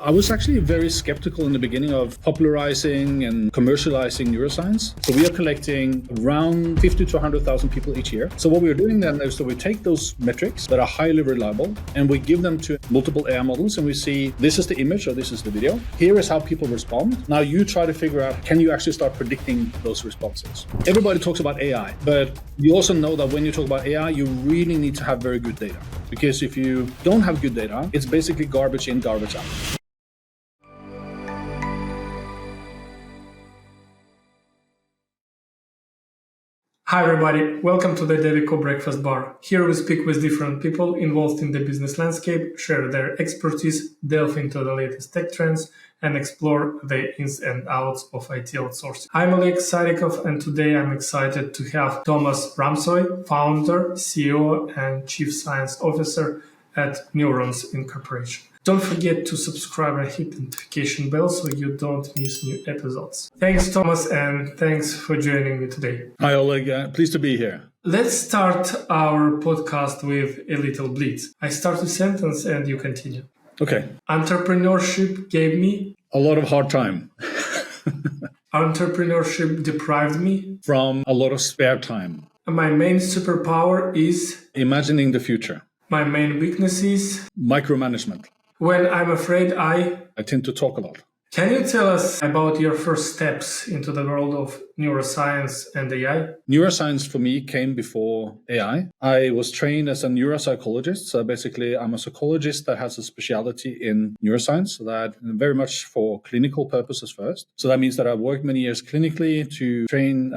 I was actually very skeptical in the beginning of popularizing and commercializing neuroscience. So we are collecting around 50 to 100,000 people each year. So what we're doing then is that we take those metrics that are highly reliable and we give them to multiple AI models and we see this is the image or this is the video. Here is how people respond. Now you try to figure out, can you actually start predicting those responses? Everybody talks about AI, but you also know that when you talk about AI, you really need to have very good data. Because if you don't have good data, it's basically garbage in, garbage out. Hi everybody, welcome to the Devico Breakfast Bar. Here we speak with different people involved in the business landscape, share their expertise, delve into the latest tech trends, and explore the ins and outs of IT outsourcing. I'm Oleg Sadikov, and today I'm excited to have Thomas Ramsøy, founder, CEO, and Chief Science Officer at Neurons Inc. Don't forget to subscribe and hit the notification bell so you don't miss new episodes. Thanks, Thomas, and thanks for joining me today. Hi, Oleg. Pleased to be here. Let's start our podcast with a little blitz. I start a sentence and you continue. Okay. Entrepreneurship gave me... A lot of hard time. Entrepreneurship deprived me... From a lot of spare time. My main superpower is... Imagining the future. My main weakness is... Micromanagement. When I'm afraid I tend to talk a lot. Can you tell us about your first steps into the world of neuroscience and AI? Neuroscience for me came before AI. I was trained as a neuropsychologist. So basically, I'm a psychologist that has a specialty in neuroscience, so that very much for clinical purposes first. So that means that I worked many years clinically to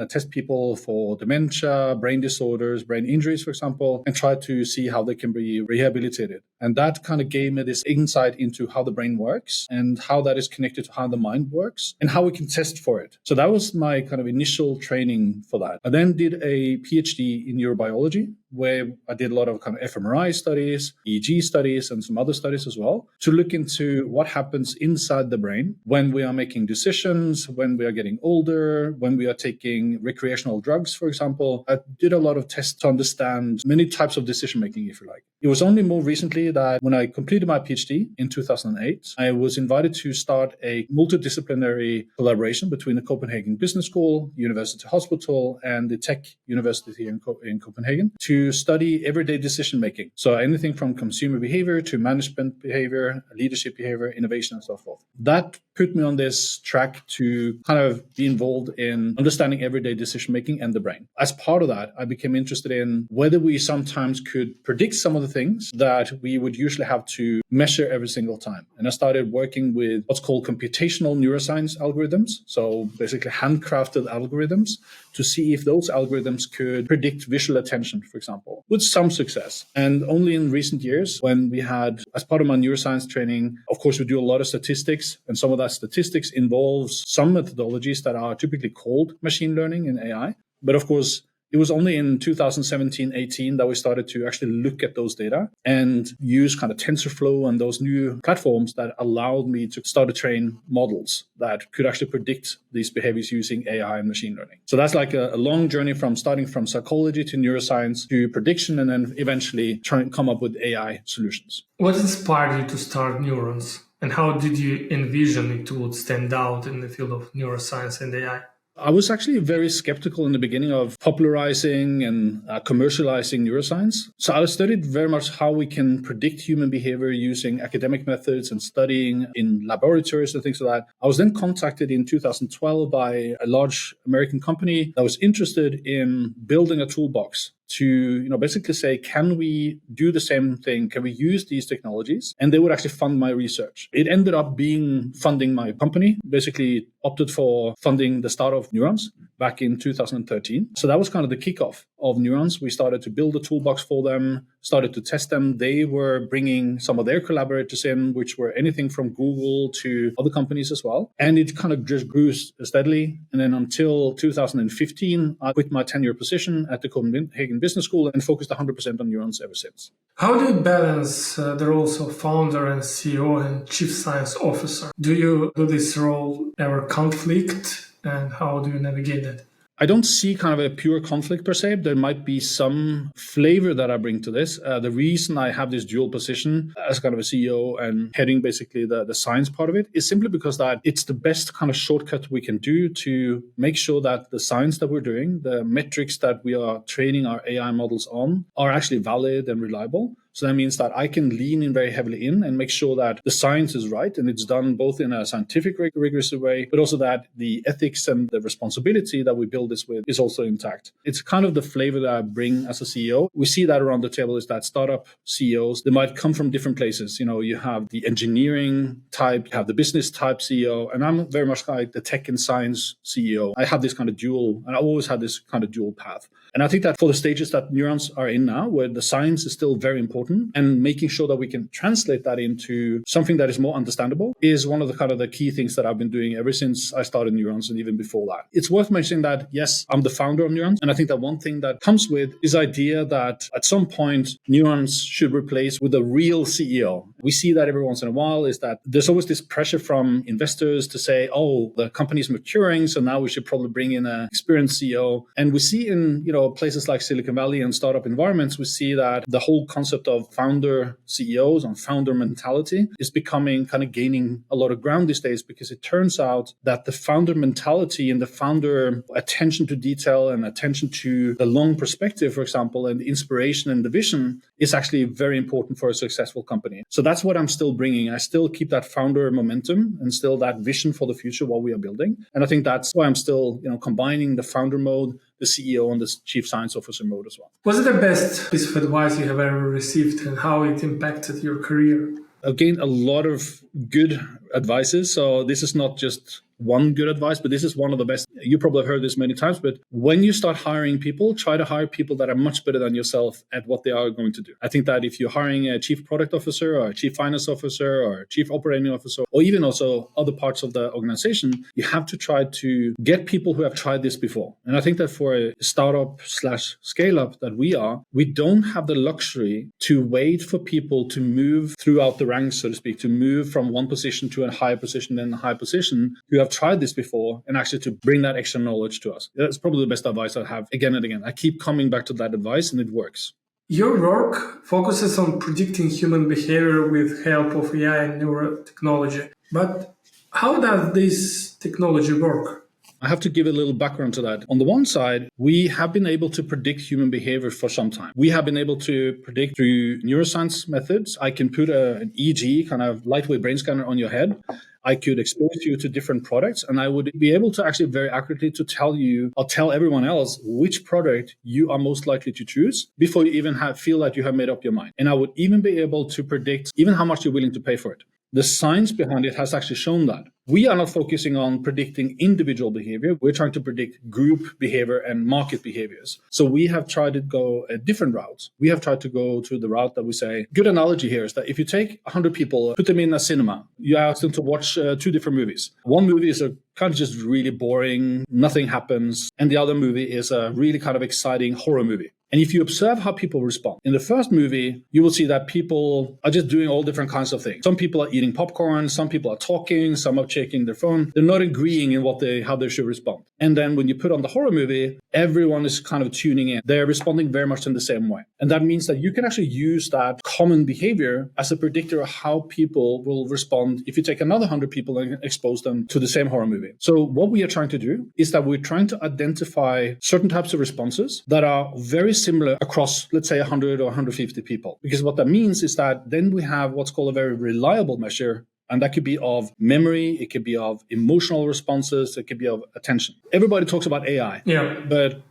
test people for dementia, brain disorders, brain injuries, for example, and try to see how they can be rehabilitated. And that kind of gave me this insight into how the brain works and how that is connected to how the mind works and how we can test for it. So that was my kind of initial training for that. I then did a PhD in neurobiology, where I did a lot of kind of fMRI studies, EEG studies, and some other studies as well, to look into what happens inside the brain when we are making decisions, when we are getting older, when we are taking recreational drugs, for example. I did a lot of tests to understand many types of decision-making, if you like. It was only more recently that when I completed my PhD in 2008, I was invited to start a multidisciplinary collaboration between the Copenhagen Business School, University Hospital, and the Tech University here in Copenhagen to study everyday decision-making. So anything from consumer behavior to management behavior, leadership behavior, innovation, and so forth. That put me on this track to kind of be involved in understanding everyday decision-making and the brain. As part of that, I became interested in whether we sometimes could predict some of the things that we would usually have to measure every single time. And I started working with what's called computational neuroscience algorithms. So basically handcrafted algorithms to see if those algorithms could predict visual attention, for example, with some success. And only in recent years, when we had, as part of my neuroscience training, of course, we do a lot of statistics, and some of that statistics involves some methodologies that are typically called machine learning and AI. But of course, it was only in 2017-18 that we started to actually look at those data and use kind of TensorFlow and those new platforms that allowed me to start to train models that could actually predict these behaviors using AI and machine learning. So that's like a long journey from starting from psychology to neuroscience to prediction and then eventually try and come up with AI solutions. What inspired you to start Neurons? And how did you envision it would stand out in the field of neuroscience and AI? I was actually very skeptical in the beginning of popularizing and commercializing neuroscience. So I studied very much how we can predict human behavior using academic methods and studying in laboratories and things like that. I was then contacted in 2012 by a large American company that was interested in building a toolbox to, basically say, can we do the same thing? Can we use these technologies? And they would actually fund my research. It ended up being funding my company, basically opted for funding the start of Neurons back in 2013. So that was kind of the kickoff of Neurons. We started to build a toolbox for them, started to test them. They were bringing some of their collaborators in, which were anything from Google to other companies as well. And it kind of just grew steadily. And then until 2015, I quit my tenure position at the Copenhagen Business School and focused 100% on Neurons ever since. How do you balance the roles of founder and CEO and chief science officer? Do this role ever conflict? And how do you navigate that? I don't see kind of a pure conflict per se. There might be some flavor that I bring to this. The reason I have this dual position as kind of a CEO and heading basically the science part of it is simply because that it's the best kind of shortcut we can do to make sure that the science that we're doing, the metrics that we are training our AI models on, are actually valid and reliable. So that means that I can lean in very heavily in and make sure that the science is right and it's done both in a scientific, rigorous way, but also that the ethics and the responsibility that we build this with is also intact. It's kind of the flavor that I bring as a CEO. We see that around the table is that startup CEOs, they might come from different places. You have the engineering type, you have the business type CEO, and I'm very much like the tech and science CEO. I have this kind of dual, and I always had this kind of dual path. And I think that for the stages that Neurons are in now, where the science is still very important and making sure that we can translate that into something that is more understandable is one of the kind of the key things that I've been doing ever since I started Neurons and even before that. It's worth mentioning that, yes, I'm the founder of Neurons. And I think that one thing that comes with is the idea that at some point, Neurons should replace with a real CEO. We see that every once in a while is that there's always this pressure from investors to say, oh, the company's maturing, so now we should probably bring in an experienced CEO. And we see in, places like Silicon Valley and startup environments, we see that the whole concept of founder CEOs and founder mentality is becoming kind of gaining a lot of ground these days, because it turns out that the founder mentality and the founder attention to detail and attention to the long perspective, for example, and the inspiration and the vision is actually very important for a successful company. So that's what I'm still bringing. I still keep that founder momentum and still that vision for the future, what we are building. And I think that's why I'm still, combining the founder mode, the CEO and the chief science officer mode as well. Was it the best piece of advice you have ever received and how it impacted your career? I've gained a lot of good advices. So this is not just one good advice, but this is one of the best. You probably have heard this many times, but when you start hiring people, try to hire people that are much better than yourself at what they are going to do. I think that if you're hiring a chief product officer or a chief finance officer or a chief operating officer, or even also other parts of the organization, you have to try to get people who have tried this before. And I think that for a startup / scale up that we don't have the luxury to wait for people to move throughout the ranks, so to speak, to move from one position to a higher position, then a higher position, who have tried this before, and actually to bring that extra knowledge to us. That's probably the best advice I have again and again. I keep coming back to that advice and it works. Your work focuses on predicting human behavior with help of AI and neurotechnology. But how does this technology work? I have to give a little background to that. On the one side, we have been able to predict human behavior for some time. We have been able to predict through neuroscience methods. I can put an EEG, kind of lightweight brain scanner on your head. I could expose you to different products, and I would be able to actually very accurately to tell you, or tell everyone else, which product you are most likely to choose before you even feel that you have made up your mind. And I would even be able to predict even how much you're willing to pay for it. The science behind it has actually shown that. We are not focusing on predicting individual behavior. We're trying to predict group behavior and market behaviors. So we have tried to go a different route. We have tried to go to the route that we say, good analogy here is that if you take 100 people, put them in a cinema, you ask them to watch 2 different movies. One movie is a kind of just really boring, nothing happens. And the other movie is a really kind of exciting horror movie. And if you observe how people respond, in the first movie, you will see that people are just doing all different kinds of things. Some people are eating popcorn, some people are talking, some are checking their phone. They're not agreeing in how they should respond. And then when you put on the horror movie, everyone is kind of tuning in. They're responding very much in the same way. And that means that you can actually use that common behavior as a predictor of how people will respond if you take another 100 people and expose them to the same horror movie. So what we are trying to do is that we're trying to identify certain types of responses that are very similar across, let's say, 100 or 150 people. Because what that means is that then we have what's called a very reliable measure. And that could be of memory, it could be of emotional responses, it could be of attention. Everybody talks about AI, but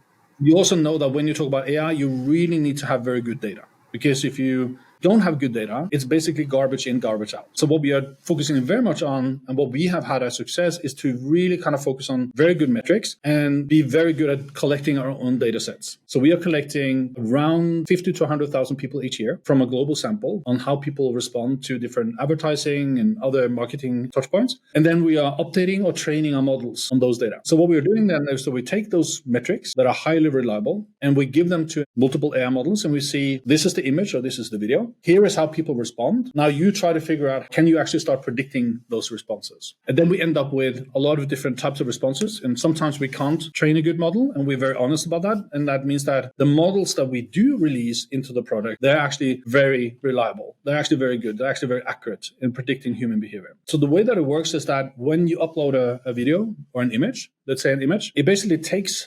you also know that when you talk about AI, you really need to have very good data. Because if you don't have good data, it's basically garbage in, garbage out. So what we are focusing very much on, and what we have had as success, is to really kind of focus on very good metrics and be very good at collecting our own data sets. So we are collecting around 50 to 100,000 people each year from a global sample on how people respond to different advertising and other marketing touchpoints. And then we are updating or training our models on those data. So what we are doing then is that we take those metrics that are highly reliable and we give them to multiple AI models and we see this is the image or this is the video. Here is how people respond. Now you try to figure out, can you actually start predicting those responses? And then we end up with a lot of different types of responses. And sometimes we can't train a good model, and we're very honest about that. And that means that the models that we do release into the product, they're actually very reliable. They're actually very good. They're actually very accurate in predicting human behavior. So the way that it works is that when you upload a video or an image, let's say an image, it basically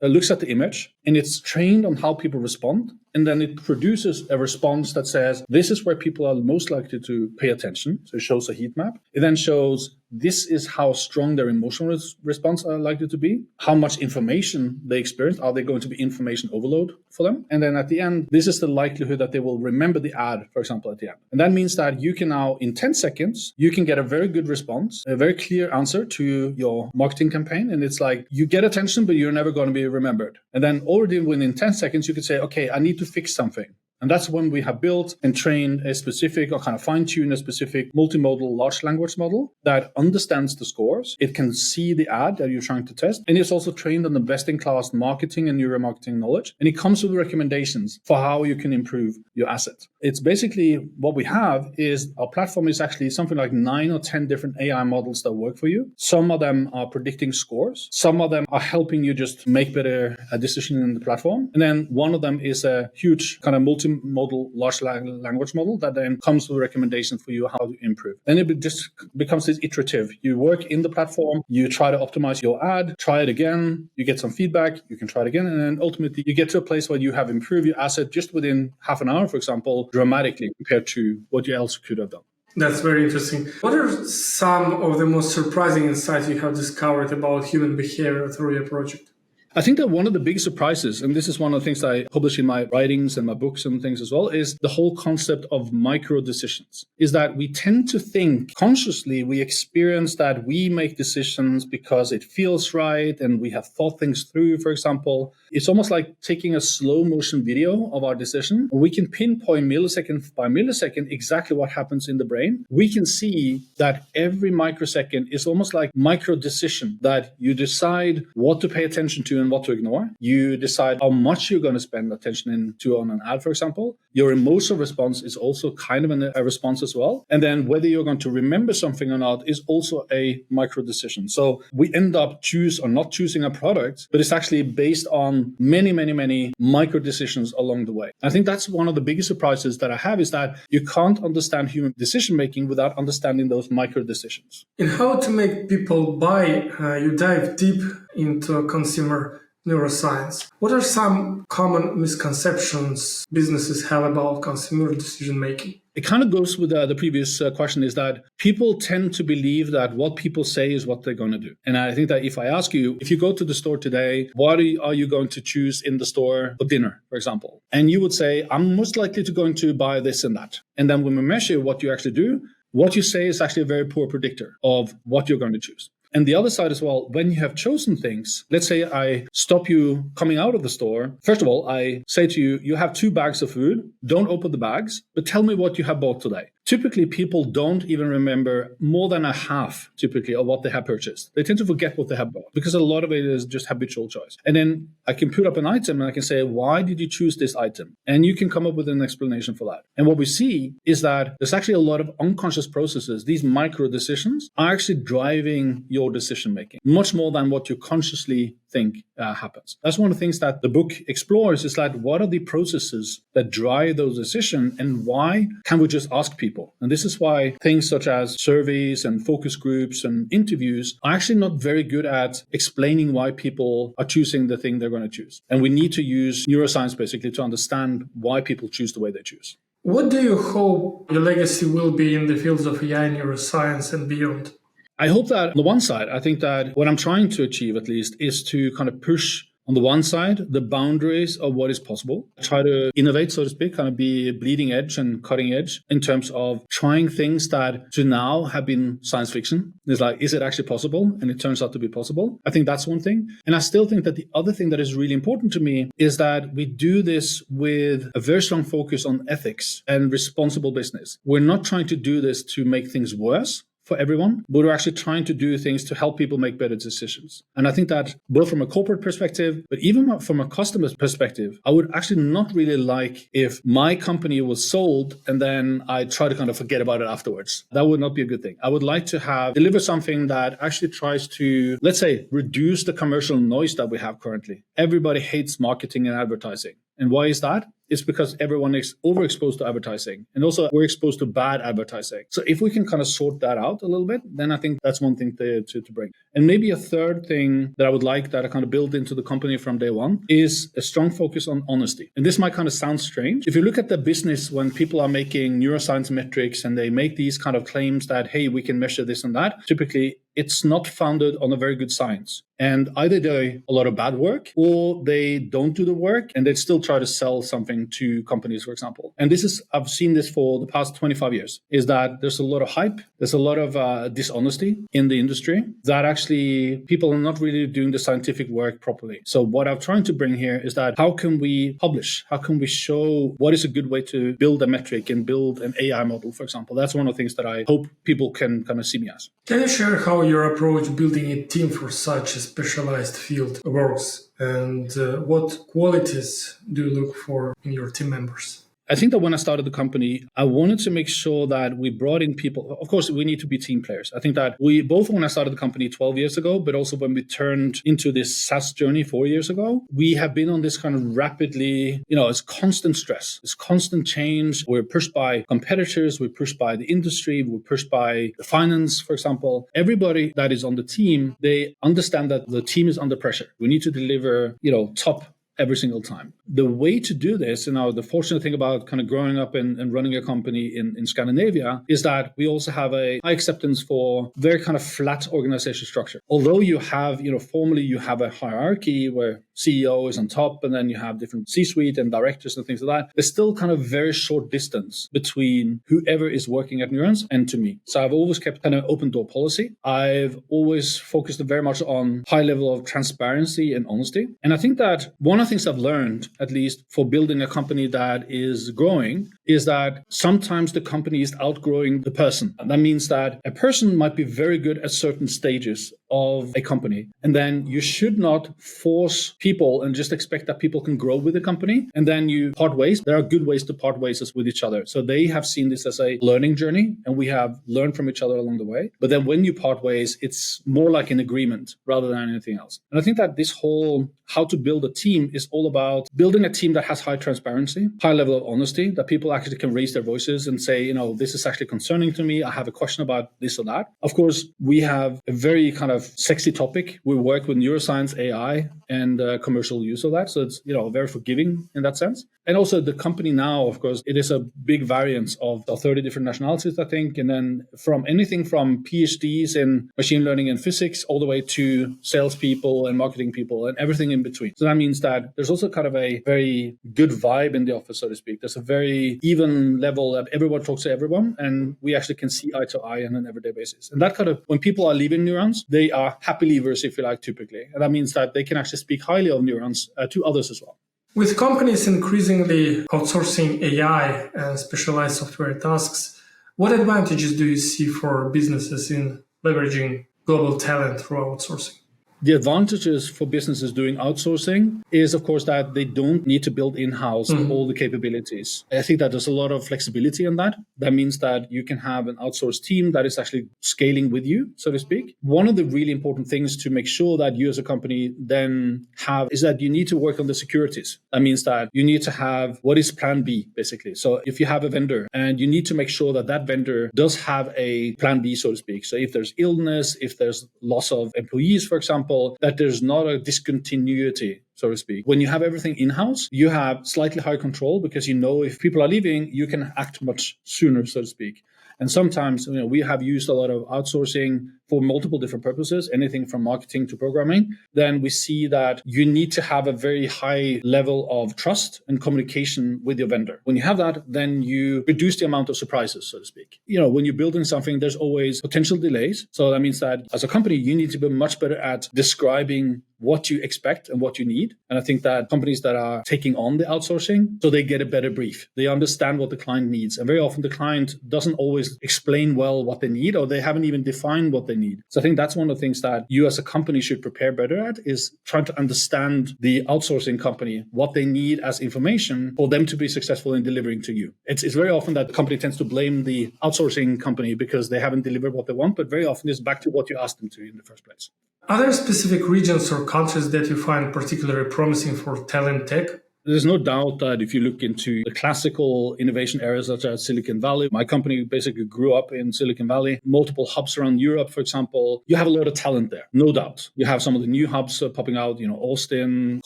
looks at the image and it's trained on how people respond. And then it produces a response that says, this is where people are most likely to pay attention. So it shows a heat map. It then shows this is how strong their emotional response are likely to be, how much information they experience. Are they going to be information overload for them? And then at the end, this is the likelihood that they will remember the ad, for example, at the end. And that means that you can now, in 10 seconds, you can get a very good response, a very clear answer to your marketing campaign. And it's like, you get attention, but you're never going to be remembered. And then already within 10 seconds, you could say, okay, I need to fix something. And that's when we have built and trained a specific or kind of fine-tuned a specific multimodal large language model that understands the scores. It can see the ad that you're trying to test. And it's also trained on the best-in-class marketing and neuromarketing knowledge. And it comes with recommendations for how you can improve your asset. It's basically what we have is our platform is actually something like 9 or 10 different AI models that work for you. Some of them are predicting scores. Some of them are helping you just make better decisions in the platform. And then one of them is a huge kind of multimodal large language model that then comes with recommendations for you how to improve. Then it just becomes this iterative. You work in the platform, you try to optimize your ad, try it again, you get some feedback, you can try it again, and then ultimately you get to a place where you have improved your asset just within half an hour, for example, dramatically compared to what you else could have done. That's very interesting. What are some of the most surprising insights you have discovered about human behavior through your project? I think that one of the big surprises, and this is one of the things that I publish in my writings and my books and things as well, is the whole concept of micro decisions. Is that we tend to think consciously, we experience that we make decisions because it feels right and we have thought things through, for example. It's almost like taking a slow motion video of our decision. We can pinpoint millisecond by millisecond exactly what happens in the brain. We can see that every microsecond is almost like micro decision, that you decide what to pay attention to and what to ignore. You decide how much you're going to spend attention into on an ad, for example. Your emotional response is also kind of a response as well. And then whether you're going to remember something or not is also a micro decision. So we end up choose or not choosing a product, but it's actually based on many micro decisions along the way. I think that's one of the biggest surprises that I have, is that you can't understand human decision making without understanding those micro decisions. In how to make people buy, you dive deep into consumer neuroscience. What are some common misconceptions businesses have about consumer decision making? It kind of goes with the previous question, is that people tend to believe that what people say is what they're going to do. And I think that if I ask you, if you go to the store today, what are you going to choose in the store for dinner, for example? And you would say, I'm most likely going to buy this and that. And then when we measure what you actually do, what you say is actually a very poor predictor of what you're going to choose. And the other side as well, when you have chosen things, let's say I stop you coming out of the store. First of all, I say to you, you have 2 bags of food. Don't open the bags, but tell me what you have bought today. Typically, people don't even remember more than a half, typically, of what they have purchased. They tend to forget what they have bought because a lot of it is just habitual choice. And then I can put up an item and I can say, why did you choose this item? And you can come up with an explanation for that. And what we see is that there's actually a lot of unconscious processes. These micro decisions are actually driving your decision making much more than what you consciously think happens. That's one of the things that the book explores, is like, what are the processes that drive those decisions and why can't we just ask people? And this is why things such as surveys and focus groups and interviews are actually not very good at explaining why people are choosing the thing they're going to choose. And we need to use neuroscience basically to understand why people choose the way they choose. What do you hope your legacy will be in the fields of AI, neuroscience, and beyond? I hope that on the one side, I think that what I'm trying to achieve at least is to kind of push on the one side the boundaries of what is possible. Try to innovate, so to speak, kind of be bleeding edge and cutting edge in terms of trying things that to now have been science fiction. It's like, is it actually possible? And it turns out to be possible. I think that's one thing. And I still think that the other thing that is really important to me is that we do this with a very strong focus on ethics and responsible business. We're not trying to do this to make things worse for everyone, but we're actually trying to do things to help people make better decisions. And I think that both from a corporate perspective, but even from a customer's perspective, I would actually not really like if my company was sold and then I try to kind of forget about it afterwards. That would not be a good thing. I would like to deliver something that actually tries to, let's say, reduce the commercial noise that we have currently. Everybody hates marketing and advertising. And why is that? It's because everyone is overexposed to advertising. And also we're exposed to bad advertising. So if we can kind of sort that out a little bit, then I think that's one thing to bring. And maybe a third thing that I would like that I kind of built into the company from day one is a strong focus on honesty. And this might kind of sound strange. If you look at the business, when people are making neuroscience metrics and they make these kind of claims that, hey, we can measure this and that, typically it's not founded on a very good science. And either they do a lot of bad work or they don't do the work and they still try to sell something to companies, for example. And I've seen this for the past 25 years, is that there's a lot of hype. There's a lot of dishonesty in the industry that actually people are not really doing the scientific work properly. So what I'm trying to bring here is that how can we publish? How can we show what is a good way to build a metric and build an AI model, for example? That's one of the things that I hope people can kind of see me as. Can you share how your approach building a team for such a specialized field works, and what qualities do you look for in your team members? I think that when I started the company, I wanted to make sure that we brought in people. Of course, we need to be team players. I think that we both, when I started the company 12 years ago, but also when we turned into this SaaS journey 4 years ago, we have been on this kind of rapidly, it's constant stress, it's constant change. We're pushed by competitors, we're pushed by the industry, we're pushed by the finance, for example. Everybody that is on the team, they understand that the team is under pressure. We need to deliver, top every single time. The way to do this, the fortunate thing about kind of growing up and running a company in Scandinavia is that we also have a high acceptance for very kind of flat organization structure. Although you have, formally you have a hierarchy where CEO is on top and then you have different C-suite and directors and things like that, there's still kind of very short distance between whoever is working at Neurons and to me. So I've always kept kind of open door policy. I've always focused very much on high level of transparency and honesty. And I think that one of the things I've learned, at least for building a company that is growing, is that sometimes the company is outgrowing the person. And that means that a person might be very good at certain stages of a company. And then you should not force people and just expect that people can grow with the company. And then you part ways. There are good ways to part ways with each other. So they have seen this as a learning journey and we have learned from each other along the way. But then when you part ways, it's more like an agreement rather than anything else. And I think that this whole how to build a team is all about building a team that has high transparency, high level of honesty, that people actually can raise their voices and say, this is actually concerning to me. I have a question about this or that. Of course, we have a very kind of sexy topic. We work with neuroscience, AI, and commercial use of that. So it's, very forgiving in that sense. And also the company now, of course, it is a big variance of 30 different nationalities, I think. And then from anything from PhDs in machine learning and physics all the way to salespeople and marketing people and everything in between. So that means that there's also kind of a very good vibe in the office, so to speak. There's a very even level that everyone talks to everyone and we actually can see eye to eye on an everyday basis. And that kind of, when people are leaving Neurons, they are happy leavers, if you like, typically. And that means that they can actually speak highly of Neurons to others as well. With companies increasingly outsourcing AI and specialized software tasks, what advantages do you see for businesses in leveraging global talent through outsourcing? The advantages for businesses doing outsourcing is, of course, that they don't need to build in-house all the capabilities. I think that there's a lot of flexibility in that. That means that you can have an outsourced team that is actually scaling with you, so to speak. One of the really important things to make sure that you as a company then have is that you need to work on the securities. That means that you need to have what is plan B, basically. So if you have a vendor and you need to make sure that that vendor does have a plan B, so to speak. So if there's illness, if there's loss of employees, for example, that there's not a discontinuity, so to speak. When you have everything in-house, you have slightly higher control because if people are leaving, you can act much sooner, so to speak. And sometimes we have used a lot of outsourcing for multiple different purposes, anything from marketing to programming, then we see that you need to have a very high level of trust and communication with your vendor. When you have that, then you reduce the amount of surprises, so to speak. When you're building something, there's always potential delays. So that means that as a company, you need to be much better at describing what you expect and what you need. And I think that companies that are taking on the outsourcing, so they get a better brief. They understand what the client needs. And very often the client doesn't always explain well what they need, or they haven't even defined what they need. So I think that's one of the things that you as a company should prepare better at, is trying to understand the outsourcing company, what they need as information for them to be successful in delivering to you. It's very often that the company tends to blame the outsourcing company because they haven't delivered what they want, but very often it's back to what you asked them to in the first place. Are there specific regions or countries that you find particularly promising for talent tech? There's no doubt that if you look into the classical innovation areas such as Silicon Valley, my company basically grew up in Silicon Valley, multiple hubs around Europe, for example, you have a lot of talent there, no doubt. You have some of the new hubs popping out, Austin,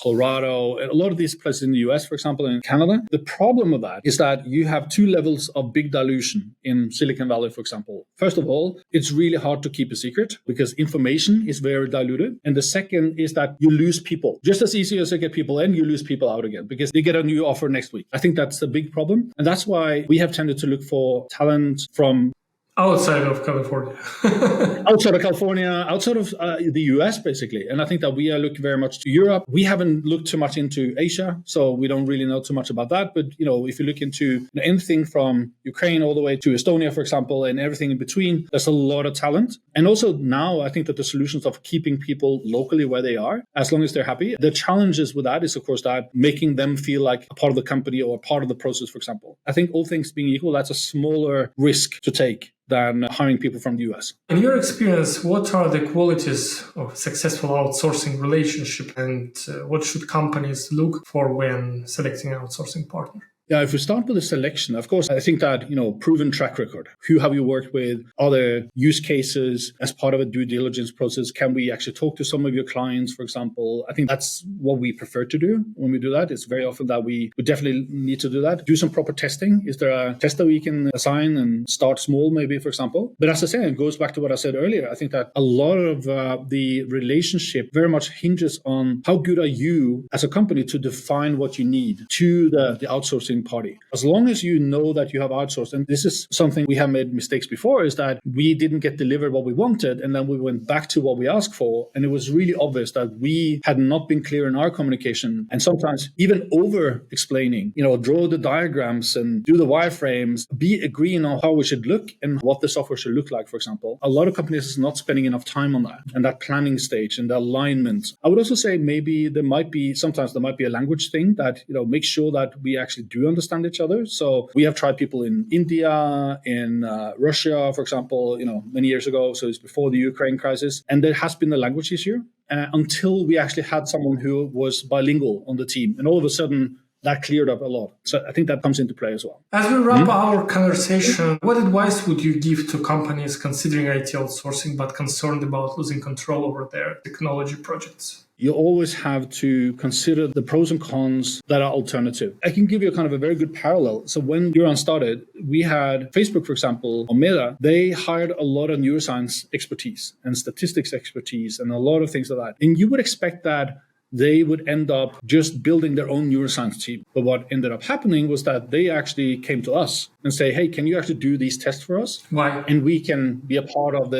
Colorado, a lot of these places in the US, for example, and Canada. The problem with that is that you have two levels of big dilution in Silicon Valley, for example. First of all, it's really hard to keep a secret because information is very diluted. And the second is that you lose people. Just as easy as you get people in, you lose people out again, because they get a new offer next week. I think that's a big problem. And that's why we have tended to look for talent from outside of California. outside of the US, basically. And I think that we are looking very much to Europe. We haven't looked too much into Asia, so we don't really know too much about that. But, if you look into anything from Ukraine all the way to Estonia, for example, and everything in between, there's a lot of talent. And also now I think that the solutions of keeping people locally where they are, as long as they're happy, the challenges with that is, of course, that making them feel like a part of the company or a part of the process, for example. I think all things being equal, that's a smaller risk to take than hiring people from the US. In your experience, what are the qualities of successful outsourcing relationship, and what should companies look for when selecting an outsourcing partner? Yeah, if we start with the selection, of course, I think that, proven track record. Who have you worked with? Are there use cases as part of a due diligence process? Can we actually talk to some of your clients, for example? I think that's what we prefer to do when we do that. It's very often that we definitely need to do that. Do some proper testing. Is there a test that we can assign and start small, maybe, for example? But as I say, it goes back to what I said earlier. I think that a lot of the relationship very much hinges on how good are you as a company to define what you need to the outsourcing party. As long as you know that you have outsourced, and this is something we have made mistakes before, is that we didn't get delivered what we wanted, and then we went back to what we asked for, and it was really obvious that we had not been clear in our communication, and sometimes even over explaining, draw the diagrams and do the wireframes, be agreeing on how we should look and what the software should look like, for example. A lot of companies are not spending enough time on that and that planning stage and the alignment. I would also say maybe there might be a language thing that, make sure that we actually do understand each other. So we have tried people in India, in Russia, for example, many years ago. So it's before the Ukraine crisis. And there has been a language issue until we actually had someone who was bilingual on the team. And all of a sudden, that cleared up a lot. So I think that comes into play as well. As we wrap our conversation, what advice would you give to companies considering IT outsourcing but concerned about losing control over their technology projects? You always have to consider the pros and cons that are alternative. I can give you a very good parallel. So when Neurons started, we had Facebook, for example, or Meta. They hired a lot of neuroscience expertise and statistics expertise and a lot of things like that. And you would expect that they would end up just building their own neuroscience team. But what ended up happening was that they actually came to us and say, hey, can you actually do these tests for us? Why? And we can be a part of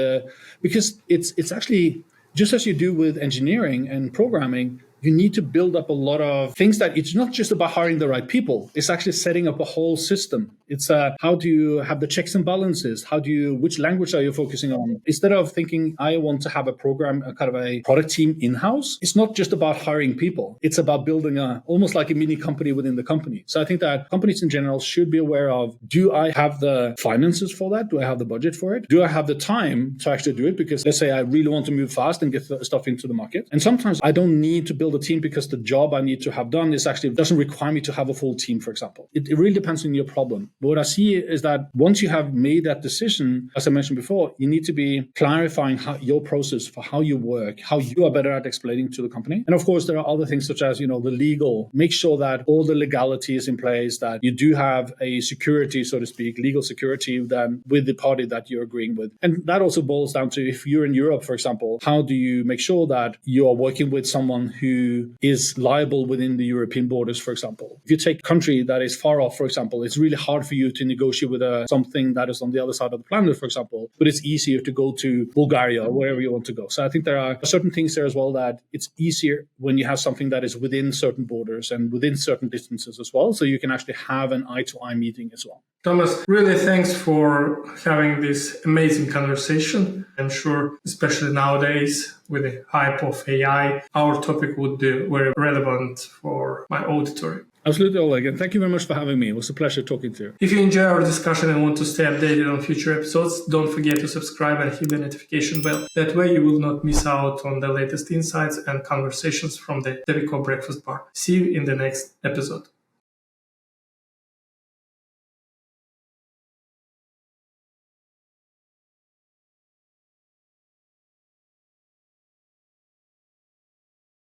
because it's actually, just as you do with engineering and programming, you need to build up a lot of things that it's not just about hiring the right people. It's actually setting up a whole system. It's how do you have the checks and balances? Which language are you focusing on? Instead of thinking, I want to have a product team in-house, it's not just about hiring people. It's about building almost like a mini company within the company. So I think that companies in general should be aware of, do I have the finances for that? Do I have the budget for it? Do I have the time to actually do it? Because let's say I really want to move fast and get stuff into the market. And sometimes I don't need to build a team because the job I need to have done doesn't require me to have a full team, for example. It really depends on your problem. But what I see is that once you have made that decision, as I mentioned before, you need to be clarifying your process for how you work, how you are better at explaining to the company. And of course, there are other things such as, the legal. Make sure that all the legality is in place, that you do have a security, so to speak, legal security then with the party that you're agreeing with. And that also boils down to, if you're in Europe, for example, how do you make sure that you are working with someone who is liable within the European borders, for example? If you take a country that is far off, for example, it's really hard for you to negotiate with something that is on the other side of the planet, for example, but it's easier to go to Bulgaria or wherever you want to go. So I think there are certain things there as well that it's easier when you have something that is within certain borders and within certain distances as well. So you can actually have an eye-to-eye meeting as well. Thomas, really thanks for having this amazing conversation. I'm sure, especially nowadays with the hype of AI, our topic would be very relevant for my auditory. Absolutely, Oleg. And thank you very much for having me. It was a pleasure talking to you. If you enjoy our discussion and want to stay updated on future episodes, don't forget to subscribe and hit the notification bell. That way you will not miss out on the latest insights and conversations from the Devico Breakfast Bar. See you in the next episode.